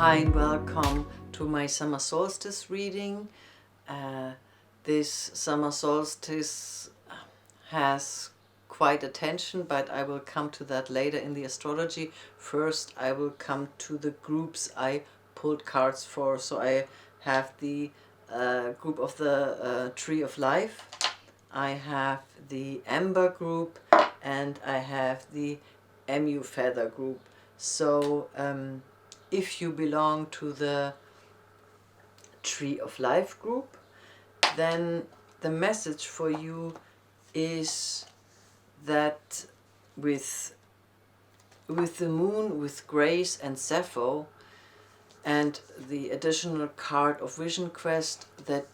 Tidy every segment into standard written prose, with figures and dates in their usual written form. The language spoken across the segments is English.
Hi and welcome to my summer solstice reading. This summer solstice has quite a tension, but I will come to that later in the astrology. First, I will come to the groups I pulled cards for. So I have the group of the Tree of Life, I have the Amber group, and I have the Emu Feather group. So if you belong to the Tree of Life group, then the message for you is that with the moon, with Grace and Sappho, and the additional card of Vision Quest, that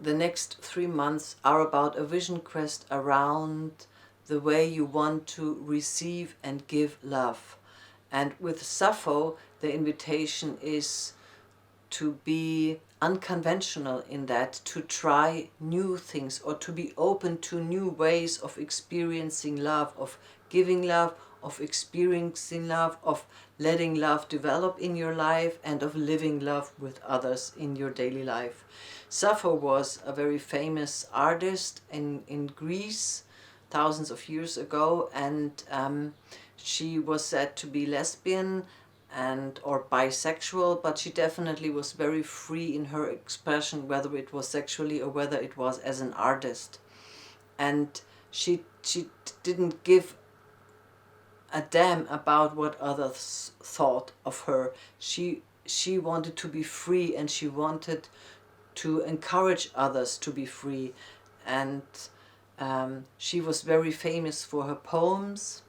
the next 3 months are about a vision quest around the way you want to receive and give love. And with Sappho, the invitation is to be unconventional in that, to try new things or to be open to new ways of experiencing love, of giving love, of experiencing love, of letting love develop in your life, and of living love with others in your daily life. Sappho was a very famous artist in Greece thousands of years ago, and she was said to be lesbian and or bisexual, but she definitely was very free in her expression, whether it was sexually or whether it was as an artist. And she didn't give a damn about what others thought of her. She wanted to be free, and she wanted to encourage others to be free. And she was very famous for her poems,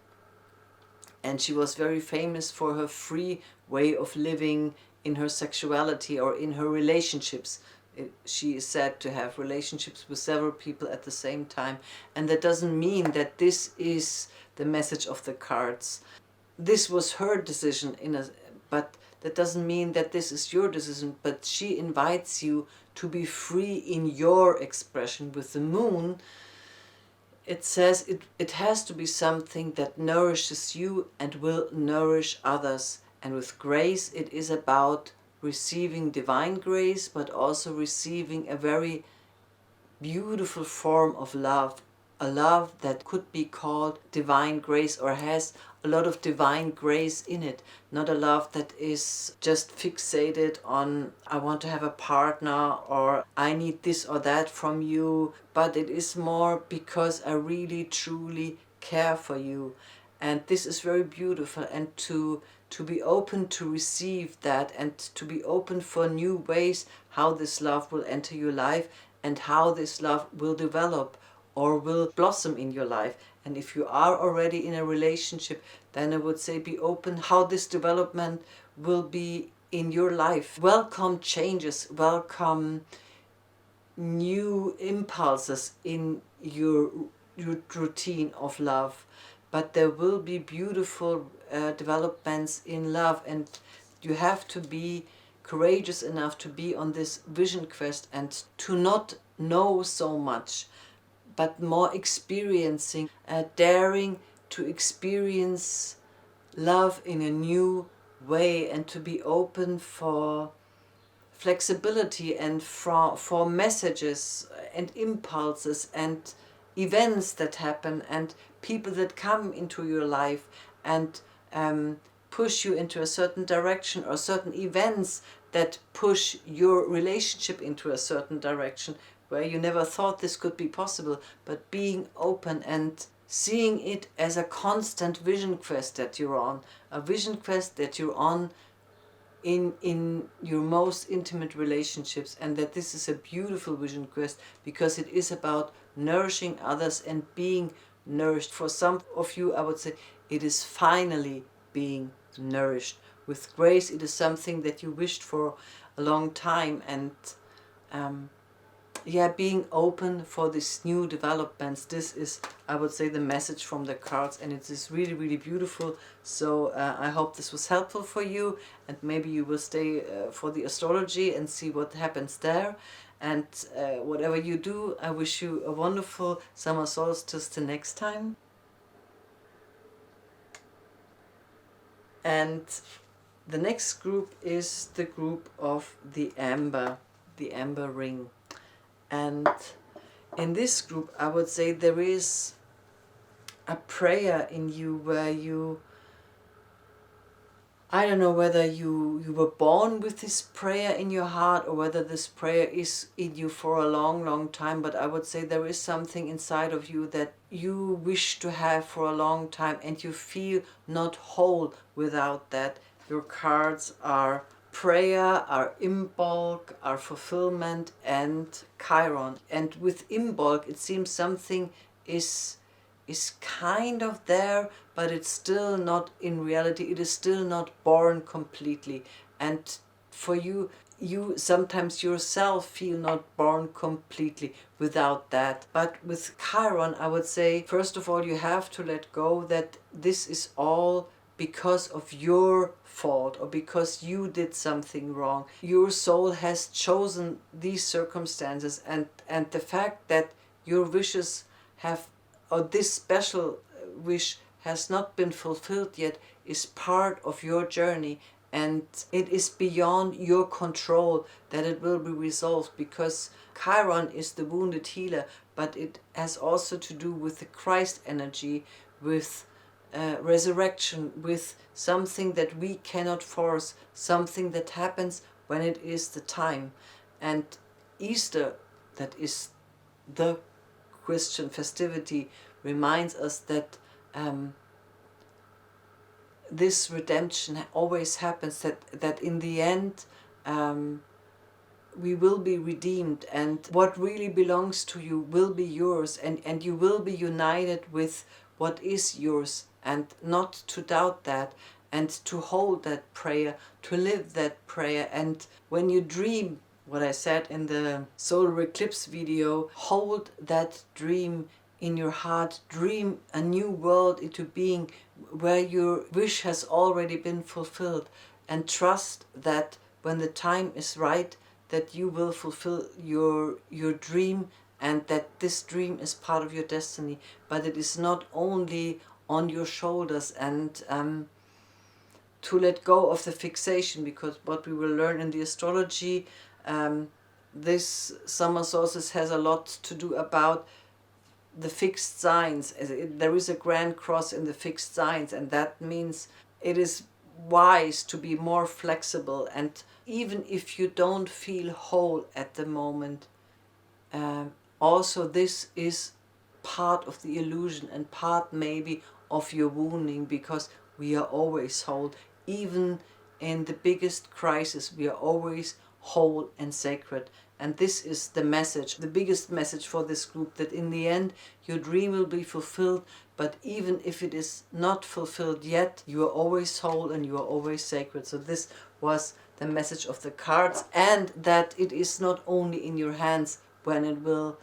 and she was very famous for her free way of living in her sexuality or in her relationships. She is said to have relationships with several people at the same time. And that doesn't mean that this is the message of the cards. This was her decision, but that doesn't mean that this is your decision. But she invites you to be free in your expression. With the moon, it says it has to be something that nourishes you and will nourish others. And with Grace, it is about receiving divine grace, but also receiving a very beautiful form of love, a love that could be called divine grace or has a lot of divine grace in it. Not a love that is just fixated on I want to have a partner or I need this or that from you, but it is more because I really truly care for you. And this is very beautiful, and to be open to receive that, and to be open for new ways how this love will enter your life and how this love will develop or will blossom in your life. And if you are already in a relationship, then I would say be open how this development will be in your life. Welcome changes, welcome new impulses in your routine of love. But there will be beautiful developments in love, and you have to be courageous enough to be on this vision quest and to not know so much, but more experiencing, daring to experience love in a new way, and to be open for flexibility and for messages and impulses and events that happen and people that come into your life and push you into a certain direction, or certain events that push your relationship into a certain direction where you never thought this could be possible. But being open and seeing it as a constant vision quest that you're on, a vision quest that you're on in your most intimate relationships, and that this is a beautiful vision quest because it is about nourishing others and being nourished. For some of you, I would say it is finally being nourished. With Grace, it is something that you wished for a long time, and being open for these new developments. This is, I would say, the message from the cards, and it is really, really beautiful. So I hope this was helpful for you, and maybe you will stay for the astrology and see what happens there. And whatever you do, I wish you a wonderful summer solstice till next time. And The next group is the group of the amber ring. And in this group, I would say there is a prayer in you where you, I don't know whether you were born with this prayer in your heart or whether this prayer is in you for a long, long time, but I would say there is something inside of you that you wish to have for a long time and you feel not whole without that. Your cards are prayer, are Imbolc, are fulfillment, and Chiron. And with Imbolc, it seems something is kind of there, but it's still not in reality. It is still not born completely. And for you, you sometimes yourself feel not born completely without that. But with Chiron, I would say, first of all, you have to let go that this is all because of your fault or because you did something wrong. Your soul has chosen these circumstances, and the fact that your wishes have, or this special wish has not been fulfilled yet, is part of your journey, and it is beyond your control that it will be resolved, because Chiron is the wounded healer, but it has also to do with the Christ energy, with resurrection, with something that we cannot force, something that happens when it is the time. And Easter, that is the Christian festivity, reminds us that this redemption always happens, that in the end we will be redeemed, and what really belongs to you will be yours, and you will be united with what is yours, and not to doubt that, and to hold that prayer, to live that prayer. And when you dream, what I said in the solar eclipse video, hold that dream in your heart, dream a new world into being where your wish has already been fulfilled, and trust that when the time is right, that you will fulfill your dream, and that this dream is part of your destiny, but it is not only on your shoulders. And to let go of the fixation, because what we will learn in the astrology, this summer solstice has a lot to do about the fixed signs. There is a grand cross in the fixed signs, and that means it is wise to be more flexible. And even if you don't feel whole at the moment, also this is part of the illusion and part maybe of your wounding, because we are always whole. Even in the biggest crisis, we are always whole and sacred. And this is the message, the biggest message for this group, that in the end your dream will be fulfilled, but even if it is not fulfilled yet, you are always whole and you are always sacred. So this was the message of the cards, and that it is not only in your hands when it will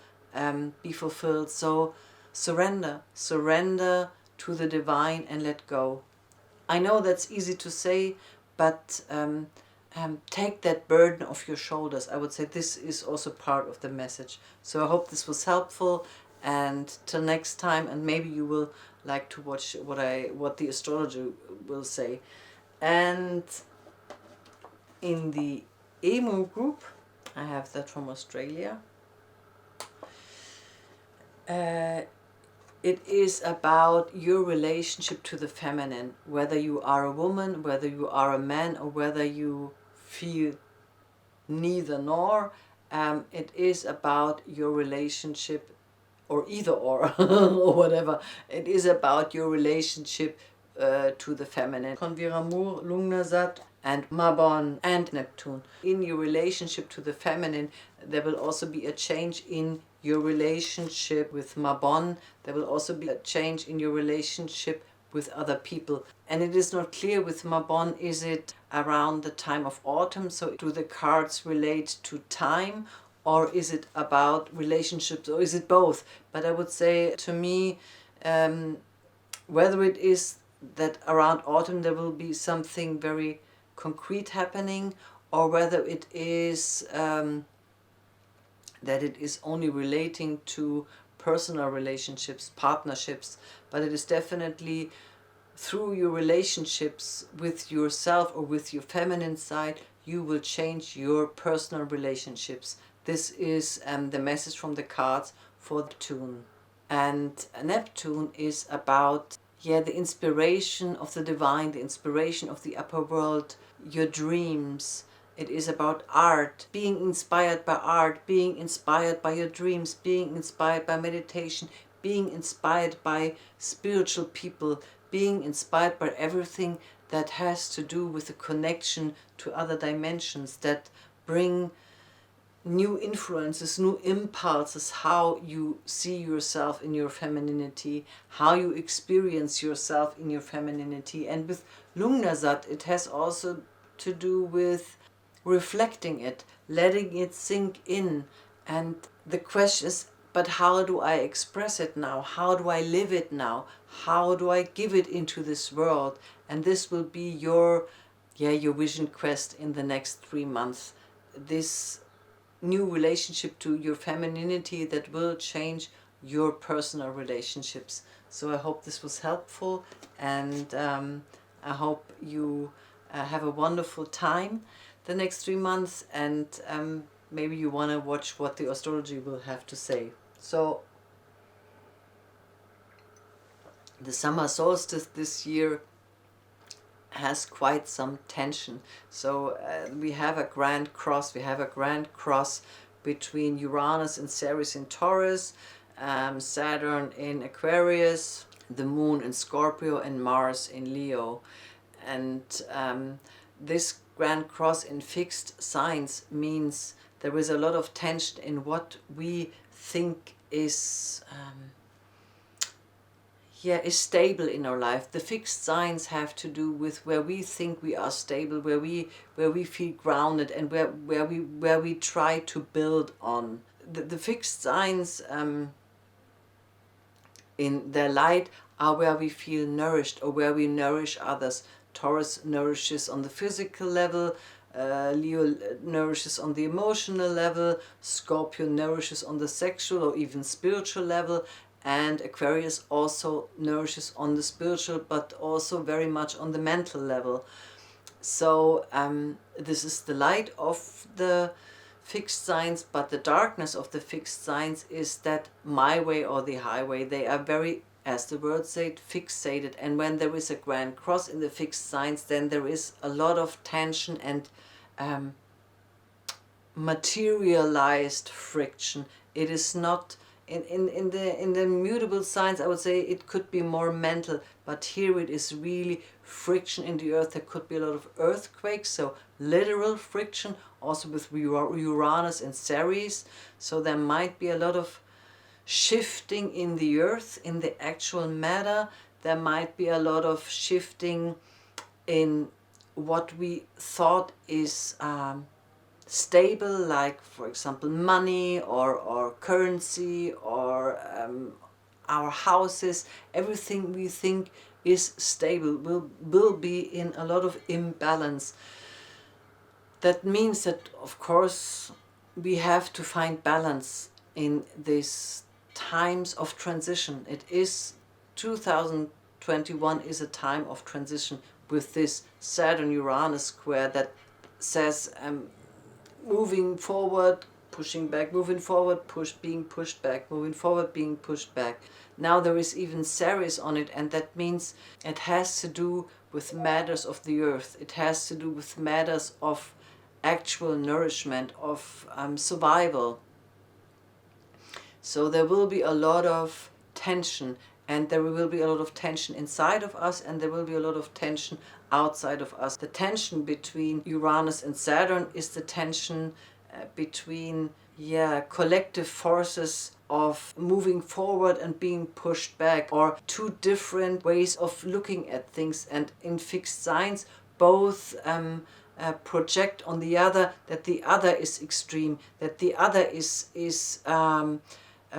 be fulfilled. So surrender to the divine and let go. I know that's easy to say, but take that burden off your shoulders. I would say this is also part of the message. So I hope this was helpful, and till next time, and maybe you will like to watch what the astrologer will say. And in the Emu group, I have that from Australia. It is about your relationship to the feminine, whether you are a woman, whether you are a man, or whether you feel neither nor. It is about your relationship, or either or, or whatever. It is about your relationship to the feminine. Conviramur, Lungnasat, and Mabon, and Neptune. In your relationship to the feminine, there will also be a change in your relationship with Mabon. There will also be a change in your relationship with other people. And it is not clear with Mabon, is it around the time of autumn? So do the cards relate to time, or is it about relationships, or is it both? But I would say, to me, whether it is that around autumn there will be something very concrete happening, or whether it is that it is only relating to personal relationships, partnerships, but it is definitely through your relationships with yourself or with your feminine side, you will change your personal relationships. This is the message from the cards for Neptune. And Neptune is about, the inspiration of the divine, the inspiration of the upper world, your dreams. It is about art, being inspired by art, being inspired by your dreams, being inspired by meditation, being inspired by spiritual people, being inspired by everything that has to do with the connection to other dimensions that bring new influences, new impulses, how you see yourself in your femininity, how you experience yourself in your femininity. And with Lugnasat, it has also to do with reflecting it, letting it sink in. And the question is, but how do I express it now? How do I live it now? How do I give it into this world? And this will be your vision quest in the next 3 months. This new relationship to your femininity that will change your personal relationships. So I hope this was helpful, and I hope you have a wonderful time the next 3 months, and maybe you want to watch what the astrology will have to say. So the summer solstice this year has quite some tension. So we have a grand cross. We have a grand cross between Uranus and Ceres in Taurus, Saturn in Aquarius, the Moon in Scorpio, and Mars in Leo. And this grand cross in fixed signs means there is a lot of tension in what we think is is stable in our life. The fixed signs have to do with where we think we are stable, where we feel grounded, and where we try to build on. The fixed signs in their light are where we feel nourished or where we nourish others. Taurus nourishes on the physical level, Leo nourishes on the emotional level, Scorpio nourishes on the sexual or even spiritual level, and Aquarius also nourishes on the spiritual, but also very much on the mental level. So this is the light of the fixed signs, but the darkness of the fixed signs is that my way or the highway, they are very, as the word says, fixated. And when there is a grand cross in the fixed signs, then there is a lot of tension and materialized friction. It is not in the mutable signs. I would say it could be more mental, but here it is really friction in the earth. There could be a lot of earthquakes, so literal friction, also with Uranus and Ceres. So there might be a lot of shifting in the earth, in the actual matter. There might be a lot of shifting in what we thought is stable, like for example money or currency or our houses. Everything we think is stable will be in a lot of imbalance. That means that of course we have to find balance in these times of transition. It is 2021 is a time of transition with this Saturn-Uranus square that says moving forward, pushing back, moving forward, being pushed back, moving forward, being pushed back. Now there is even Ceres on it, and that means it has to do with matters of the earth. It has to do with matters of actual nourishment, of survival. So there will be a lot of tension, and there will be a lot of tension inside of us, and there will be a lot of tension outside of us. The tension between Uranus and Saturn is the tension between collective forces of moving forward and being pushed back, or two different ways of looking at things. And in fixed signs, both project on the other that the other is extreme, that the other is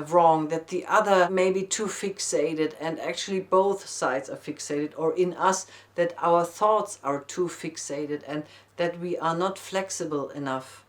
wrong, that the other may be too fixated, and actually both sides are fixated, or in us that our thoughts are too fixated and that we are not flexible enough.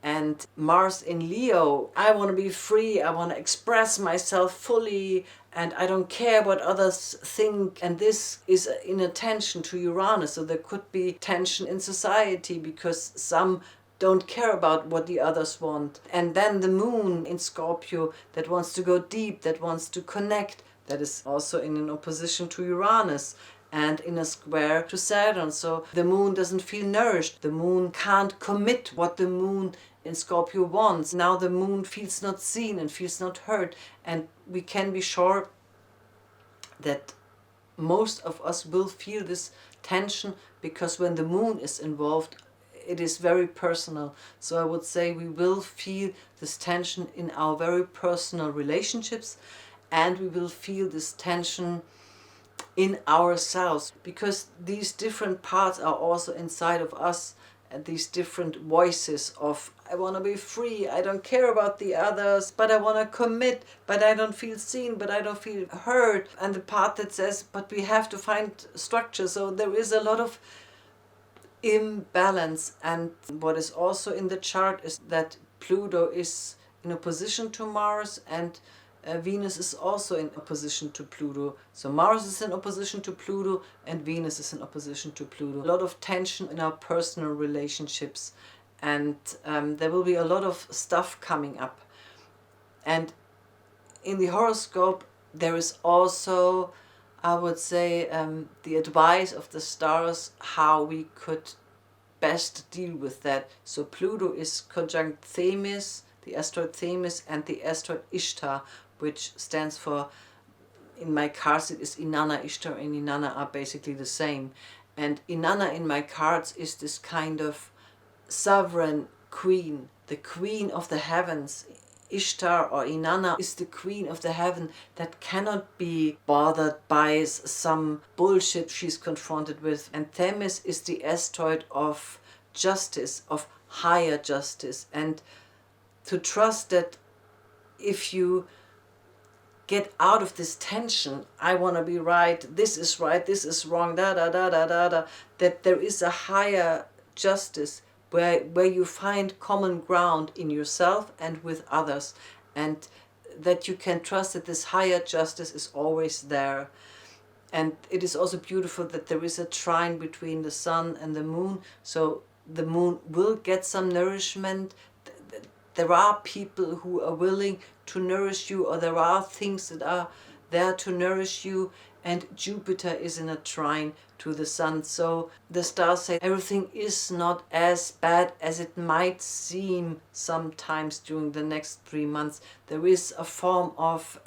And Mars in Leo, I want to be free, I want to express myself fully, and I don't care what others think. And this is in a tension to Uranus, so there could be tension in society because some don't care about what the others want. And then the moon in Scorpio that wants to go deep, that wants to connect, that is also in an opposition to Uranus and in a square to Saturn. So the moon doesn't feel nourished. The moon can't commit what the moon in Scorpio wants. Now the moon feels not seen and feels not heard. And we can be sure that most of us will feel this tension because when the moon is involved, it is very personal. So I would say we will feel this tension in our very personal relationships, and we will feel this tension in ourselves because these different parts are also inside of us, and these different voices of I want to be free, I don't care about the others, but I want to commit, but I don't feel seen, but I don't feel heard, and the part that says but we have to find structure. So there is a lot of imbalance. And what is also in the chart is that Pluto is in opposition to Mars, and Venus is also in opposition to Pluto. So Mars is in opposition to Pluto and Venus is in opposition to Pluto. A lot of tension in our personal relationships, and there will be a lot of stuff coming up. And in the horoscope there is also, I would say, the advice of the stars how we could best deal with that. So Pluto is conjunct Themis, the asteroid Themis, and the asteroid Ishtar, which stands for, in my cards it is Inanna. Ishtar and Inanna are basically the same. And Inanna in my cards is this kind of sovereign queen, the queen of the heavens. Ishtar or Inanna is the queen of the heaven that cannot be bothered by some bullshit she's confronted with. And Themis is the asteroid of justice, of higher justice. And to trust that if you get out of this tension, I want to be right, this is wrong, da da da da da da, that there is a higher justice where you find common ground in yourself and with others, and that you can trust that this higher justice is always there. And it is also beautiful that there is a trine between the sun and the moon, so the moon will get some nourishment. There are people who are willing to nourish you, or there are things that are there to nourish you, and Jupiter is in a trine to the sun. So the stars say everything is not as bad as it might seem sometimes during the next 3 months. There is a form of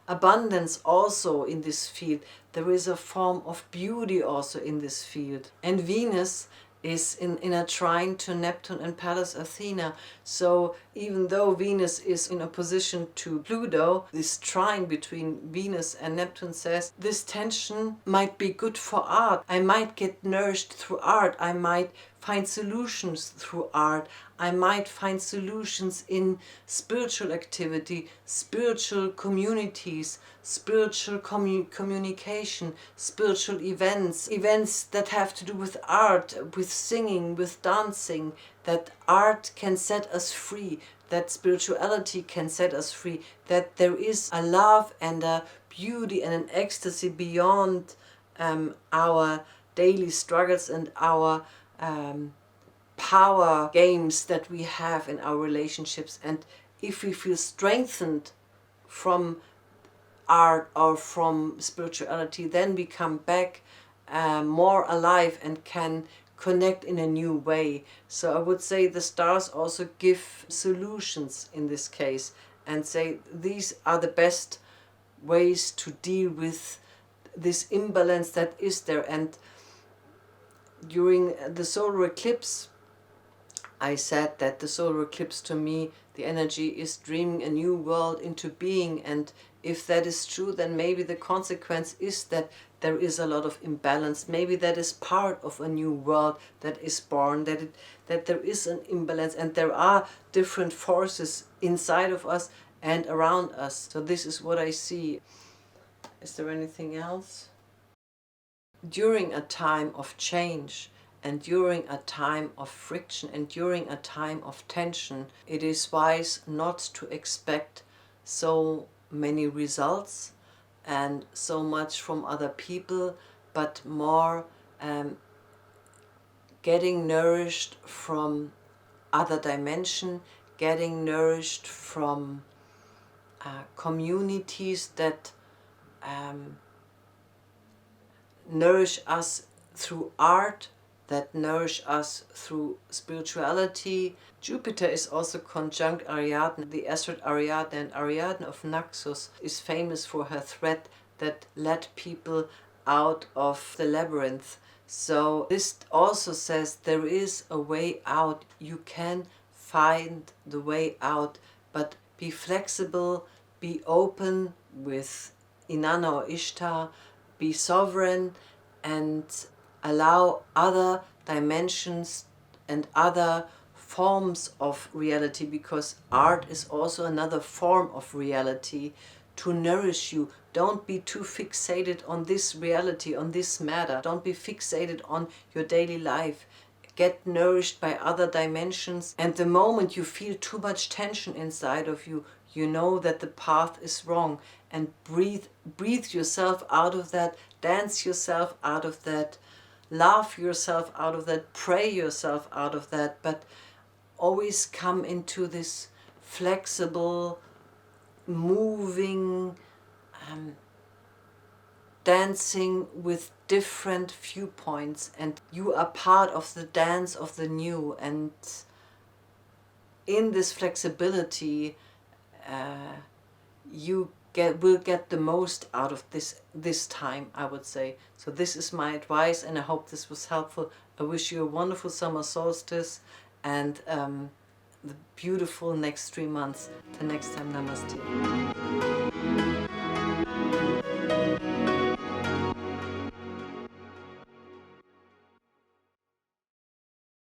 abundance also in this field. There is a form of beauty also in this field. And Venus is in a trine to Neptune and Pallas Athena. So even though Venus is in opposition to Pluto, this trine between Venus and Neptune says this tension might be good for art. I might get nourished through art. I might find solutions through art. I might find solutions in spiritual activity, spiritual communities, spiritual communication, spiritual events that have to do with art, with singing, with dancing, that art can set us free, that spirituality can set us free, that there is a love and a beauty and an ecstasy beyond our daily struggles and our power games that we have in our relationships. And if we feel strengthened from art or from spirituality, then we come back more alive and can connect in a new way. So I would say the stars also give solutions in this case and say these are the best ways to deal with this imbalance that is there. And during the solar eclipse, I said that the solar eclipse, to me, the energy is dreaming a new world into being. And if that is true, then maybe the consequence is that there is a lot of imbalance. Maybe that is part of a new world that is born, that there is an imbalance and there are different forces inside of us and around us. So this is what I see. Is there anything else? During a time of change and during a time of friction and during a time of tension, it is wise not to expect so many results and so much from other people, but more getting nourished from other dimension, getting nourished from communities that nourish us through art, that nourish us through spirituality. Jupiter is also conjunct Ariadne. The asteroid Ariadne, and Ariadne of Naxos is famous for her thread that led people out of the labyrinth. So this also says there is a way out. You can find the way out, but be flexible, be open with Inanna or Ishtar, be sovereign, and allow other dimensions and other forms of reality, because art is also another form of reality, to nourish you. Don't be too fixated on this reality, on this matter. Don't be fixated on your daily life. Get nourished by other dimensions, and the moment you feel too much tension inside of you, you know that the path is wrong, and breathe yourself out of that, dance yourself out of that, laugh yourself out of that, pray yourself out of that, but always come into this flexible, moving, dancing with different viewpoints, and you are part of the dance of the new. And in this flexibility, you will get the most out of this time, I would say. So this is my advice, and I hope this was helpful. I wish you a wonderful summer solstice and the beautiful next 3 months. Till next time, namaste.